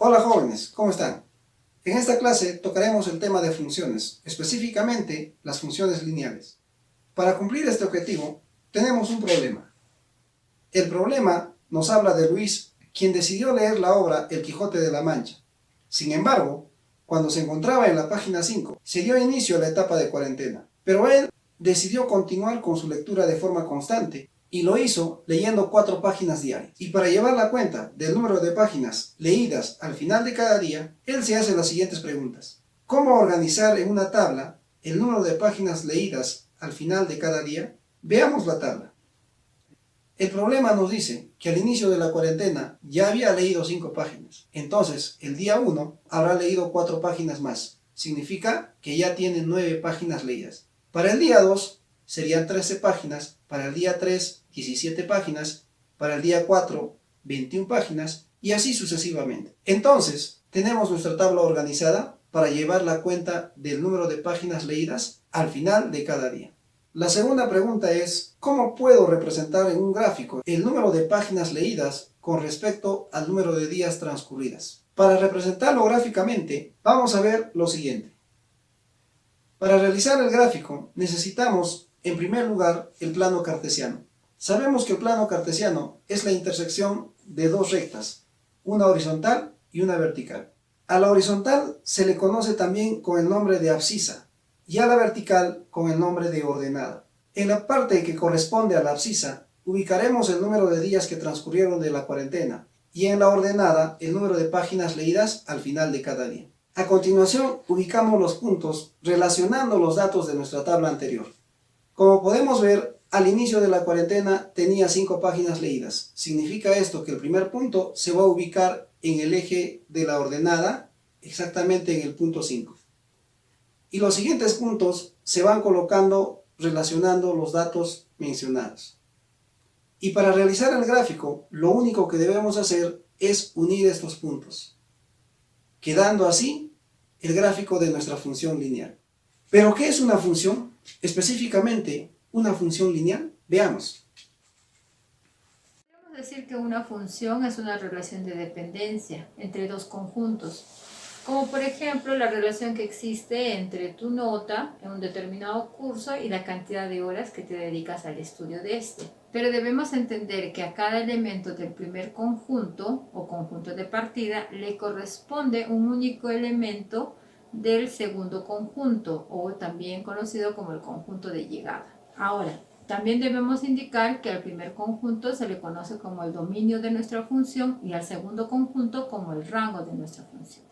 Hola jóvenes, ¿cómo están? En esta clase tocaremos el tema de funciones, específicamente las funciones lineales. Para cumplir este objetivo, tenemos un problema. El problema nos habla de Luis, quien decidió leer la obra El Quijote de la Mancha. Sin embargo, cuando se encontraba en la página 5, se dio inicio a la etapa de cuarentena, pero él decidió continuar con su lectura de forma constante y lo hizo leyendo 4 páginas diarias. Y para llevar la cuenta del número de páginas leídas al final de cada día, él se hace las siguientes preguntas. ¿Cómo organizar en una tabla el número de páginas leídas al final de cada día? Veamos la tabla. El problema nos dice que al inicio de la cuarentena ya había leído 5 páginas. Entonces, el día 1 habrá leído 4 páginas más. Significa que ya tiene 9 páginas leídas. Para el día 2 serían 13 páginas, para el día 3 17 páginas, para el día 4 21 páginas y así sucesivamente. Entonces, tenemos nuestra tabla organizada para llevar la cuenta del número de páginas leídas al final de cada día. La segunda pregunta es, ¿cómo puedo representar en un gráfico el número de páginas leídas con respecto al número de días transcurridas? Para representarlo gráficamente, vamos a ver lo siguiente. Para realizar el gráfico necesitamos, en primer lugar, el plano cartesiano. Sabemos que el plano cartesiano es la intersección de 2 rectas, una horizontal y una vertical. A la horizontal se le conoce también con el nombre de abscisa y a la vertical con el nombre de ordenada. En la parte que corresponde a la abscisa ubicaremos el número de días que transcurrieron de la cuarentena y en la ordenada el número de páginas leídas al final de cada día. A continuación ubicamos los puntos relacionando los datos de nuestra tabla anterior. Como podemos ver, al inicio de la cuarentena tenía 5 páginas leídas. Significa esto que el primer punto se va a ubicar en el eje de la ordenada, exactamente en el punto 5. Y los siguientes puntos se van colocando relacionando los datos mencionados. Y para realizar el gráfico, lo único que debemos hacer es unir estos puntos, quedando así el gráfico de nuestra función lineal. ¿Pero qué es una función? Específicamente, una función lineal. Veamos. Podemos decir que una función es una relación de dependencia entre 2 conjuntos, como por ejemplo la relación que existe entre tu nota en un determinado curso y la cantidad de horas que te dedicas al estudio de este. Pero debemos entender que a cada elemento del primer conjunto o conjunto de partida le corresponde un único elemento del segundo conjunto, o también conocido como el conjunto de llegada. Ahora, también debemos indicar que al primer conjunto se le conoce como el dominio de nuestra función y al segundo conjunto como el rango de nuestra función.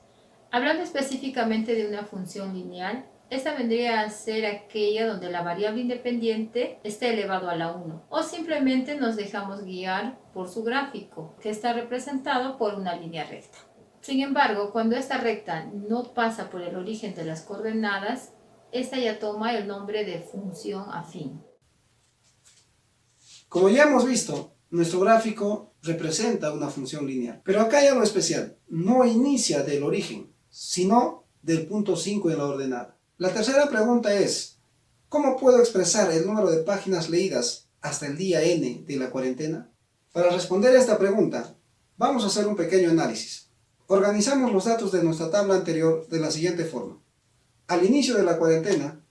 Hablando específicamente de una función lineal, esta vendría a ser aquella donde la variable independiente está elevado a la 1, o simplemente nos dejamos guiar por su gráfico, que está representado por una línea recta. Sin embargo, cuando esta recta no pasa por el origen de las coordenadas, esta ya toma el nombre de función afín. Como ya hemos visto, nuestro gráfico representa una función lineal. Pero acá hay algo especial, no inicia del origen, sino del punto 5 en la ordenada. La tercera pregunta es, ¿cómo puedo expresar el número de páginas leídas hasta el día n de la cuarentena? Para responder a esta pregunta, vamos a hacer un pequeño análisis. Organizamos los datos de nuestra tabla anterior de la siguiente forma. Al inicio de la cuarentena,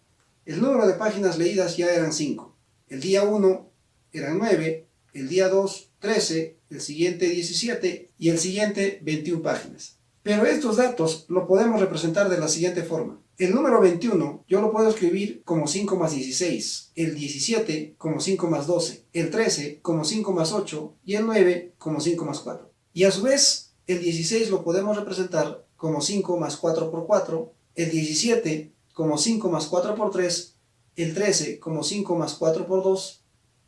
el número de páginas leídas ya eran 5. El día 1 eran 9, el día 2 13, el siguiente 17 y el siguiente 21 páginas. Pero estos datos lo podemos representar de la siguiente forma. El número 21 yo lo puedo escribir como 5 más 16, el 17 como 5 más 12, el 13 como 5 más 8 y el 9 como 5 más 4. Y a su vez, el 16 lo podemos representar como 5 más 4 por 4, el 17 como 5 más 4 por 3, el 13 como 5 más 4 por 2,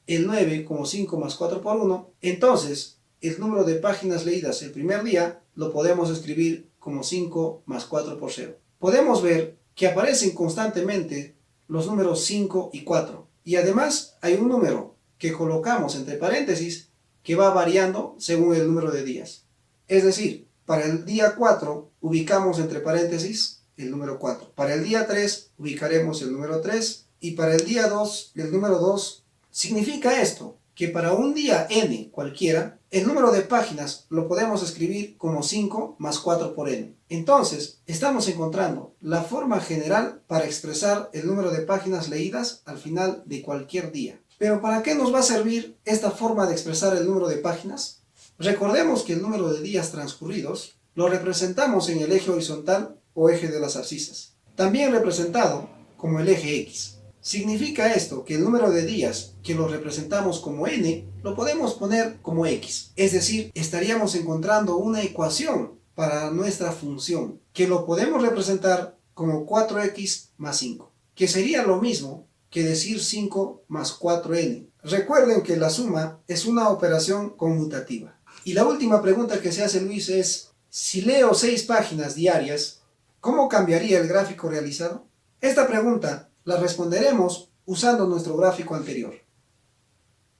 el 9 como 5 más 4 por 1. Entonces, el número de páginas leídas el primer día lo podemos escribir como 5 más 4 por 0. Podemos ver que aparecen constantemente los números 5 y 4. Y además hay un número que colocamos entre paréntesis que va variando según el número de días. Es decir, para el día 4 ubicamos entre paréntesis el número 4. Para el día 3 ubicaremos el número 3 y para el día 2 el número 2. Significa esto que para un día n cualquiera, el número de páginas lo podemos escribir como 5 más 4 por n. Entonces, estamos encontrando la forma general para expresar el número de páginas leídas al final de cualquier día. Pero ¿para qué nos va a servir esta forma de expresar el número de páginas? Recordemos que el número de días transcurridos lo representamos en el eje horizontal o eje de las abscisas, también representado como el eje X. Significa esto que el número de días que lo representamos como n lo podemos poner como x, es decir, estaríamos encontrando una ecuación para nuestra función que lo podemos representar como 4x más 5, que sería lo mismo que decir 5 más 4n. Recuerden que la suma es una operación conmutativa. Y la última pregunta que se hace Luis es, si leo 6 páginas diarias, ¿cómo cambiaría el gráfico realizado? Esta pregunta la responderemos usando nuestro gráfico anterior.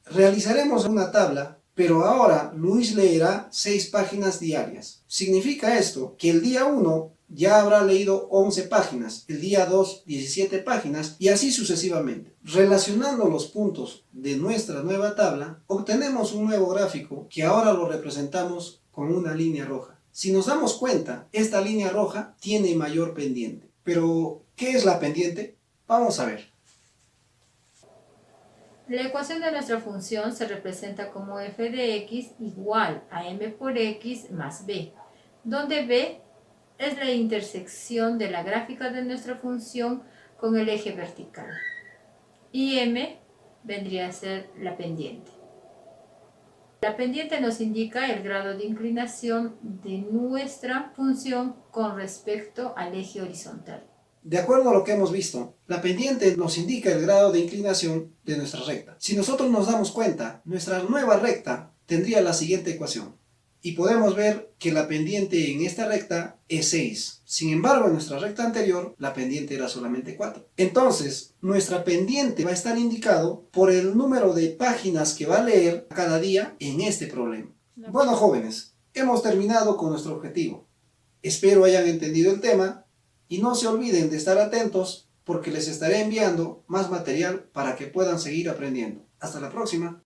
Realizaremos una tabla, pero ahora Luis leerá 6 páginas diarias. Significa esto que el día 1 ya habrá leído 11 páginas, el día 2 17 páginas y así sucesivamente. Relacionando los puntos de nuestra nueva tabla, obtenemos un nuevo gráfico que ahora lo representamos con una línea roja. Si nos damos cuenta, esta línea roja tiene mayor pendiente. Pero, ¿qué es la pendiente? Vamos a ver. La ecuación de nuestra función se representa como f de x igual a m por x más b, donde b es la intersección de la gráfica de nuestra función con el eje vertical y m vendría a ser la pendiente. La pendiente nos indica el grado de inclinación de nuestra función con respecto al eje horizontal. De acuerdo a lo que hemos visto, la pendiente nos indica el grado de inclinación de nuestra recta. Si nosotros nos damos cuenta, nuestra nueva recta tendría la siguiente ecuación. Y podemos ver que la pendiente en esta recta es 6. Sin embargo, en nuestra recta anterior, la pendiente era solamente 4. Entonces, nuestra pendiente va a estar indicado por el número de páginas que va a leer cada día en este problema. Bueno, jóvenes, hemos terminado con nuestro objetivo. Espero hayan entendido el tema y no se olviden de estar atentos porque les estaré enviando más material para que puedan seguir aprendiendo. Hasta la próxima.